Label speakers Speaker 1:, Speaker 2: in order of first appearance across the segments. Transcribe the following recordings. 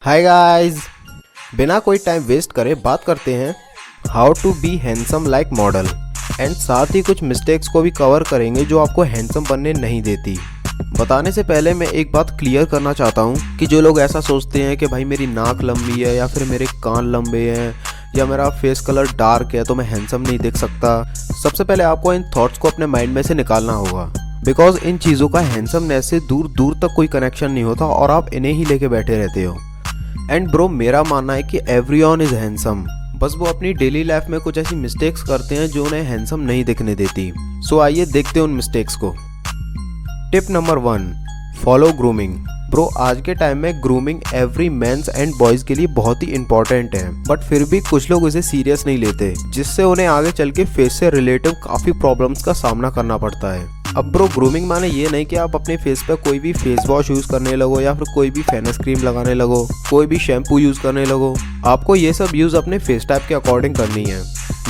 Speaker 1: Hi guys, बिना कोई time waste करे बात करते हैं how to be handsome like model and साथ ही कुछ मिस्टेक्स को भी कवर करेंगे जो आपको हैंडसम बनने नहीं देती। बताने से पहले मैं एक बात क्लियर करना चाहता हूँ कि जो लोग ऐसा सोचते हैं कि भाई मेरी नाक लंबी है या फिर मेरे कान लंबे हैं या मेरा फेस कलर डार्क है तो मैं हैंडसम नहीं दिख सकता, सबसे पहले आपको इन थॉट्स को अपने माइंड में से निकालना होगा। बिकॉज इन चीज़ों का हैंडसमनेस से दूर दूर तक कोई कनेक्शन नहीं होता और आप इन्हें ही लेके बैठे रहते हो। एंड ब्रो, मेरा मानना है कि एवरीवन इज हैंडसम, बस वो अपनी डेली लाइफ में कुछ ऐसी मिस्टेक्स करते हैं जो उन्हें हैंडसम नहीं दिखने देती। सो आइए देखते हैं उन मिस्टेक्स को। Tip number 1, follow grooming. Bro, आज के टाइम में grooming every men's and boys के लिए बहुत ही इंपॉर्टेंट है, बट फिर भी कुछ लोग इसे सीरियस नहीं लेते, जिससे उन्हें आगे चल के फेस से रिलेटिव काफी प्रॉब्लम्स का सामना करना पड़ता है। अब ब्रो, ग्रूमिंग माने ये नहीं कि आप अपने फेस पे कोई भी फेस वॉश यूज करने लगो या फिर कोई भी फेस क्रीम लगाने लगो, कोई भी शैम्पू यूज करने लगो। आपको ये सब यूज अपने फेस टाइप के अकॉर्डिंग करनी है।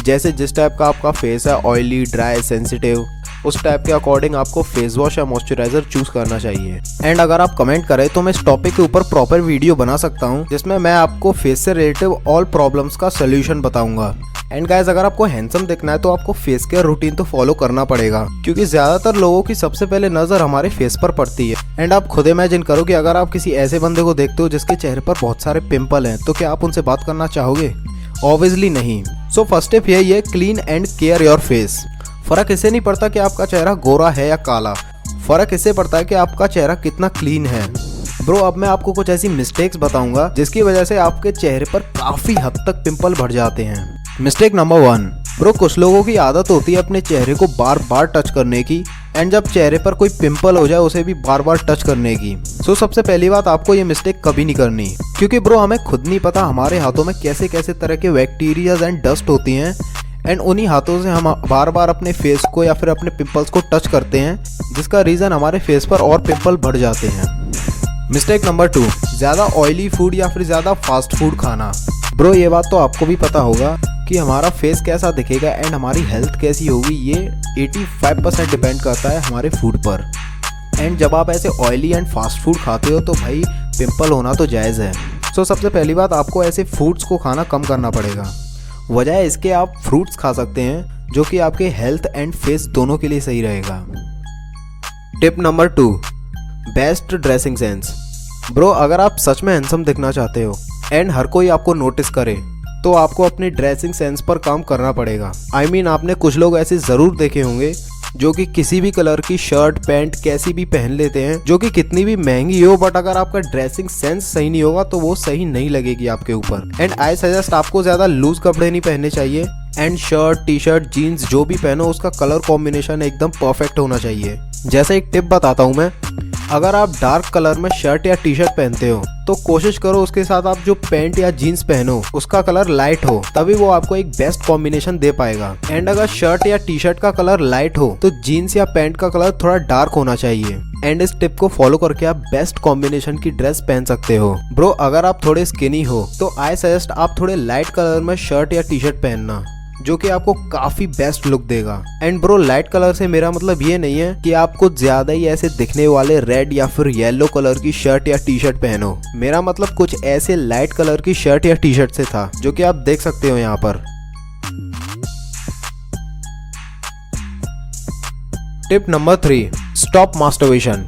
Speaker 1: जैसे जिस टाइप का आपका फेस है, ऑयली, ड्राई, सेंसिटिव, उस टाइप के अकॉर्डिंग आपको फेस वॉश या मॉइस्चराइजर चूज करना चाहिए। एंड अगर आप कमेंट करें तो मैं इस टॉपिक के ऊपर प्रॉपर वीडियो बना सकता हूँ जिसमें मैं आपको फेस से रिलेटिव ऑल प्रॉब्लम्स का सोल्यूशन बताऊंगा। एंड गाइस, अगर आपको हैंडसम दिखना है तो आपको फेस केयर रूटीन तो फॉलो करना पड़ेगा, क्योंकि ज्यादातर लोगों की सबसे पहले नजर हमारे फेस पर पड़ती है। एंड आप खुद इमेजिन करो कि अगर आप किसी ऐसे बंदे को देखते हो जिसके चेहरे पर बहुत सारे पिंपल हैं, तो क्या आप उनसे बात करना चाहोगे? ऑब्वियसली नहीं। सो फर्स्ट टिप यही है, clean and care your face. फर्क इससे नहीं पड़ता कि आपका चेहरा गोरा है या काला, फर्क इससे पड़ता है कि आपका चेहरा कितना क्लीन है। ब्रो, अब मैं आपको कुछ ऐसी मिस्टेक्स बताऊंगा जिसकी वजह से आपके चेहरे पर काफी हद तक पिंपल बढ़ जाते हैं। मिस्टेक नंबर 1, ब्रो, कुछ लोगों की आदत होती है अपने चेहरे को बार बार टच करने की, एंड जब चेहरे पर कोई पिंपल हो जाए उसे भी बार बार टच करने की। सो सबसे पहली बात, आपको ये मिस्टेक कभी नहीं करनी, क्योंकि ब्रो हमें खुद नहीं पता हमारे हाथों में कैसे कैसे तरह के बैक्टीरियाज एंड डस्ट होती हैं, एंड उन्हीं हाथों से हम बार बार अपने फेस को या फिर अपने पिंपल्स को टच करते हैं, जिसका रीज़न हमारे फेस पर और पिंपल बढ़ जाते हैं। मिस्टेक नंबर 2, ज़्यादा ऑयली फूड या फिर ज़्यादा फास्ट फूड खाना। ब्रो, ये बात तो आपको भी पता होगा कि हमारा फेस कैसा दिखेगा एंड हमारी हेल्थ कैसी होगी, ये 85% डिपेंड करता है हमारे फूड पर। एंड जब आप ऐसे ऑयली एंड फास्ट फूड खाते हो तो भाई पिंपल होना तो जायज़ है। सो सबसे पहली बात, आपको ऐसे फूड्स को खाना कम करना पड़ेगा। वजह इसके आप फ्रूट्स खा सकते हैं जो कि आपके हेल्थ एंड फेस दोनों के लिए सही रहेगा। Tip number 2, best dressing sense. Bro, अगर आप सच में हैंडसम दिखना चाहते हो एंड हर कोई आपको नोटिस करे तो आपको अपनी ड्रेसिंग सेंस पर काम करना पड़ेगा। I mean, आपने कुछ लोग ऐसे ज़रूर देखे होंगे जो कि किसी भी कलर की शर्ट पैंट कैसी भी पहन लेते हैं, जो कि कितनी भी महंगी हो, बट अगर आपका ड्रेसिंग सेंस सही नहीं होगा तो वो सही नहीं लगेगी आपके ऊपर। एंड आई सजेस्ट आपको ज़्यादा लूज कपड़े नहीं पहनने चाहिए, and shirt, T shirt, jeans जो भी पहनो उसका कलर कॉम्बिनेशन एकदम परफेक्ट होना चाहिए। जैसे एक टिप बताता हूँ मैं, अगर आप डार्क कलर में शर्ट या टी शर्ट पहनते हो तो कोशिश करो उसके साथ आप जो पैंट या जीन्स पहनो उसका कलर लाइट हो, तभी वो आपको एक बेस्ट कॉम्बिनेशन दे पाएगा। एंड अगर शर्ट या टी शर्ट का कलर लाइट हो तो जीन्स या पैंट का कलर थोड़ा डार्क होना चाहिए। एंड इस टिप को फॉलो करके आप बेस्ट कॉम्बिनेशन की ड्रेस पहन सकते हो। ब्रो, अगर आप थोड़े स्किनी हो तो आई सजेस्ट आप थोड़े लाइट कलर में शर्ट या टी शर्ट पहनना, जो कि आपको काफी बेस्ट लुक देगा। एंड ब्रो, लाइट कलर से मेरा मतलब ये नहीं है कि आप कुछ ज्यादा ही ऐसे दिखने वाले रेड या फिर येलो कलर की शर्ट या टी शर्ट पहनो। मेरा मतलब कुछ ऐसे लाइट कलर की शर्ट या टी शर्ट से था, जो कि आप देख सकते हो यहाँ पर। Tip number 3, stop masturbation.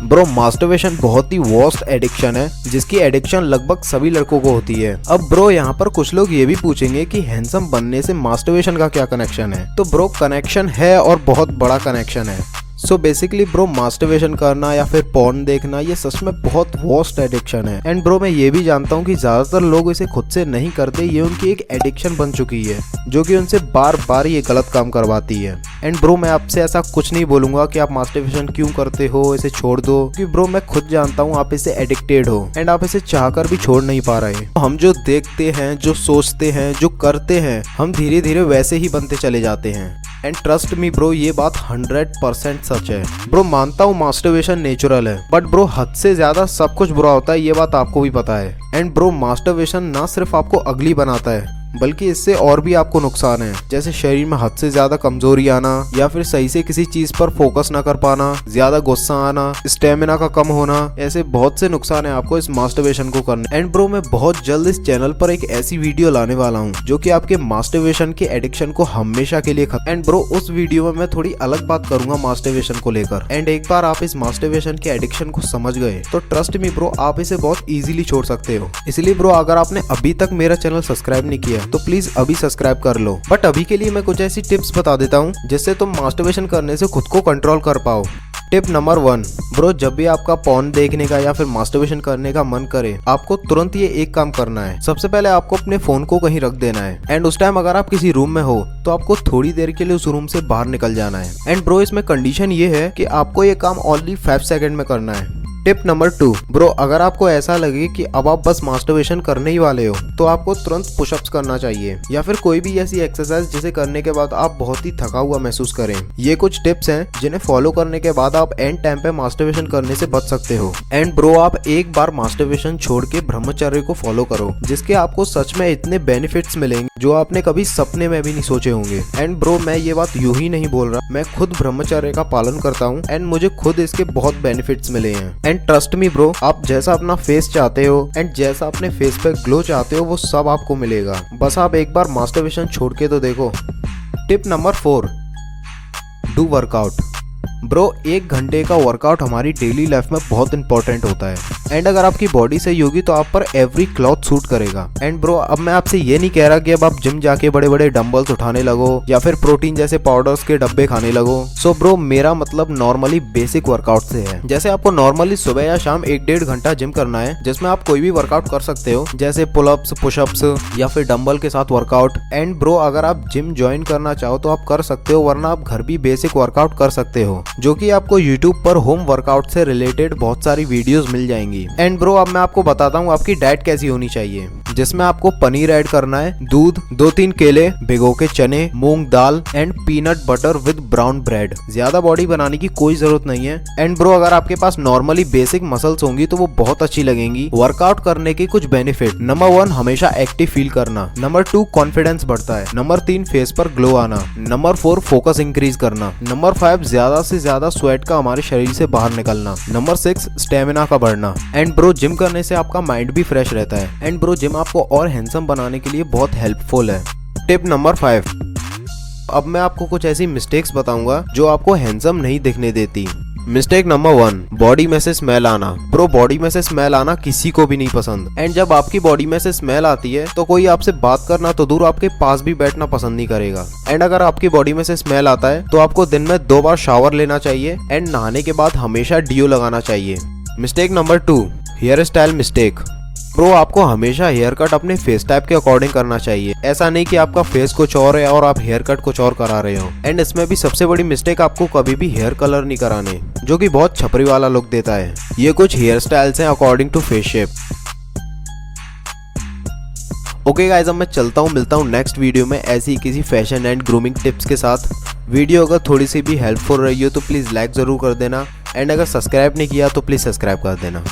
Speaker 1: Bro, masturbation बहुत ही वर्स्ट एडिक्शन है, जिसकी एडिक्शन लगभग सभी लड़कों को होती है। अब ब्रो, यहाँ पर कुछ लोग ये भी पूछेंगे कि हैंडसम बनने से मास्टरबेशन का क्या कनेक्शन है। तो ब्रो, कनेक्शन है और बहुत बड़ा कनेक्शन है। सो बेसिकली ब्रो, मास्टरबेशन करना या फिर पॉर्न देखना ये सच में बहुत वर्स्ट एडिक्शन है। एंड ब्रो, मैं ये भी जानता हूँ कि ज्यादातर लोग इसे खुद से नहीं करते, ये उनकी एक एडिक्शन बन चुकी है जो कि उनसे बार बार ये गलत काम करवाती है। एंड ब्रो, मैं आपसे ऐसा कुछ नहीं बोलूंगा कि आप मास्टरबेशन क्यों करते हो, इसे छोड़ दो, क्योंकि ब्रो मैं खुद जानता हूँ आप इसे एडिक्टेड हो एंड आप इसे चाहकर भी छोड़ नहीं पा रहे। हम जो देखते हैं, जो सोचते हैं, जो करते हैं, हम धीरे धीरे वैसे ही बनते चले जाते हैं। एंड ट्रस्ट मी ब्रो, ये बात 100% सच है। ब्रो, मानता हूँ मास्टरबेशन नेचुरल है, बट ब्रो हद से ज्यादा सब कुछ बुरा होता है, ये बात आपको भी पता है। एंड ब्रो, मास्टरबेशन ना सिर्फ आपको अगली बनाता है, बल्कि इससे और भी आपको नुकसान है, जैसे शरीर में हद से ज्यादा कमजोरी आना, या फिर सही से किसी चीज पर फोकस न कर पाना, ज्यादा गुस्सा आना, स्टेमिना का कम होना। ऐसे बहुत से नुकसान है आपको इस मास्टरबेशन को करने। एंड ब्रो मैं बहुत जल्द इस चैनल पर एक ऐसी वीडियो लाने वाला हूँ जो कि आपके मास्टरबेशन के एडिक्शन को हमेशा के लिए खत्म। एंड ब्रो उस वीडियो में मैं थोड़ी अलग बात करूंगा मास्टरबेशन को लेकर। एंड एक बार आप इस मास्टरबेशन के एडिक्शन को समझ गए तो ट्रस्ट मी ब्रो, आप इसे बहुत इजीली छोड़ सकते हो। इसलिए ब्रो अगर आपने अभी तक मेरा चैनल सब्सक्राइब नहीं किया तो प्लीज अभी सब्सक्राइब कर लो। बट अभी के लिए मैं कुछ ऐसी टिप्स बता देता हूँ जिससे तुम मास्टरबेशन करने से खुद को कंट्रोल कर पाओ। टिप नंबर 1, ब्रो जब भी आपका पॉर्न देखने का या फिर मास्टरबेशन करने का मन करे, आपको तुरंत ये एक काम करना है। सबसे पहले आपको अपने फोन को कहीं रख देना है। एंड उस टाइम अगर आप किसी रूम में हो तो आपको थोड़ी देर के लिए उस रूम से बाहर निकल जाना है। एंड ब्रो इसमें कंडीशन ये है कि आपको ये काम ओनली 5 सेकंड में करना है। टिप नंबर 2, ब्रो अगर आपको ऐसा लगे कि अब आप बस मास्टरबेशन करने ही वाले हो तो आपको तुरंत पुशअप्स करना चाहिए, या फिर कोई भी ऐसी एक्सरसाइज जिसे करने के बाद आप बहुत ही थका हुआ महसूस करें। ये कुछ टिप्स हैं जिन्हें फॉलो करने के बाद आप एंड टाइम पे मास्टरबेशन करने से बच सकते हो। एंड ब्रो आप एक बार मास्टरबेशन छोड़ के ब्रह्मचर्य को फॉलो करो, जिसके आपको सच में इतने बेनिफिट्स मिलेंगे जो आपने कभी सपने में भी नहीं सोचे होंगे। एंड ब्रो मैं ये बात यूं ही नहीं बोल रहा, मैं खुद ब्रह्मचर्य का पालन करता हूँ एंड मुझे खुद इसके बहुत बेनिफिट्स मिले हैं। एंड ट्रस्ट मी ब्रो, आप जैसा अपना फेस चाहते हो एंड जैसा अपने फेस पे ग्लो चाहते हो वो सब आपको मिलेगा। बस आप एक बार मास्टरबेशन छोड़ के तो देखो। Tip number 4, do workout. Bro 1 घंटे का वर्कआउट हमारी डेली लाइफ में बहुत इंपॉर्टेंट होता है। एंड अगर आपकी बॉडी सही होगी तो आप पर एवरी क्लॉथ सूट करेगा। एंड ब्रो अब मैं आपसे ये नहीं कह रहा कि अब आप जिम जाके बड़े बड़े डंबल्स उठाने लगो या फिर प्रोटीन जैसे पाउडर्स के डब्बे खाने लगो। सो ब्रो मेरा मतलब नॉर्मली बेसिक वर्कआउट से है। जैसे आपको नॉर्मली सुबह या शाम 1-1.5 घंटा जिम करना है, जिसमें आप कोई भी वर्कआउट कर सकते हो, जैसे पुलअप्स, पुशअप्स या फिर डंबल के साथ वर्कआउट। एंड ब्रो अगर आप जिम ज्वाइन करना चाहो तो आप कर सकते हो, वरना आप घर भी बेसिक वर्कआउट कर सकते हो, जो कि आपको YouTube पर होम वर्कआउट से रिलेटेड बहुत सारी वीडियोस मिल जाएंगी। एंड ब्रो अब मैं आपको बताता हूँ आपकी डाइट कैसी होनी चाहिए, जिसमें आपको पनीर ऐड करना है, दूध, 2-3 केले, भिगो के चने, मूंग दाल and peanut butter with brown bread. ज्यादा बॉडी बनाने की कोई जरूरत नहीं है। एंड ब्रो अगर आपके पास नॉर्मली बेसिक मसल्स होंगी तो वो बहुत अच्छी लगेंगी। वर्कआउट करने के कुछ बेनिफिट: नंबर 1 हमेशा एक्टिव फील करना, नंबर 2 कॉन्फिडेंस बढ़ता है, नंबर 3 फेस पर ग्लो आना, नंबर 4 फोकस इंक्रीज करना, नंबर 5 ज्यादा से ज्यादा स्वेट का हमारे शरीर से बाहर निकलना, नंबर 6 स्टेमिना का बढ़ना। एंड ब्रो जिम करने से आपका माइंड भी फ्रेश रहता है। एंड ब्रो जिम आपको और हैंडसम बनाने के लिए बहुत हेल्पफुल है। टिप नंबर 5, अब मैं आपको कुछ ऐसी मिस्टेक्स बताऊंगा जो आपको हैंडसम नहीं दिखने देती। मिस्टेक नंबर 1, बॉडी में से स्मेल आना। ब्रो बॉडी में से स्मेल आना किसी को भी नहीं पसंद। एंड जब आपकी बॉडी में से स्मेल आती है तो कोई आपसे बात करना तो दूर, आपके पास भी बैठना पसंद नहीं करेगा। एंड अगर आपकी बॉडी में से स्मेल आता है तो आपको दिन में 2 बार शावर लेना चाहिए एंड नहाने के बाद हमेशा डीओ लगाना चाहिए। Mistake number 2, hair style mistake. Bro आपको हमेशा हेयर कट अपने फेस टाइप के अकॉर्डिंग करना चाहिए। ऐसा नहीं कि आपका फेस कुछ और है और आप हेयर कट कुछ और करा रहे हो। एंड इसमें भी सबसे बड़ी मिस्टेक, आपको कभी भी हेयर कलर नहीं कराने, जो कि बहुत छपरी वाला लुक देता है। ये कुछ हेयर स्टाइल्स हैं according to face shape. Okay guys, अब मैं चलता हूँ, मिलता हूँ नेक्स्ट वीडियो में ऐसी किसी फैशन एंड ग्रूमिंग टिप्स के साथ। वीडियो अगर थोड़ी सी भी हेल्पफुल रही हो तो प्लीज लाइक जरूर कर देना। एंड अगर सब्सक्राइब नहीं किया तो प्लीज सब्सक्राइब कर देना।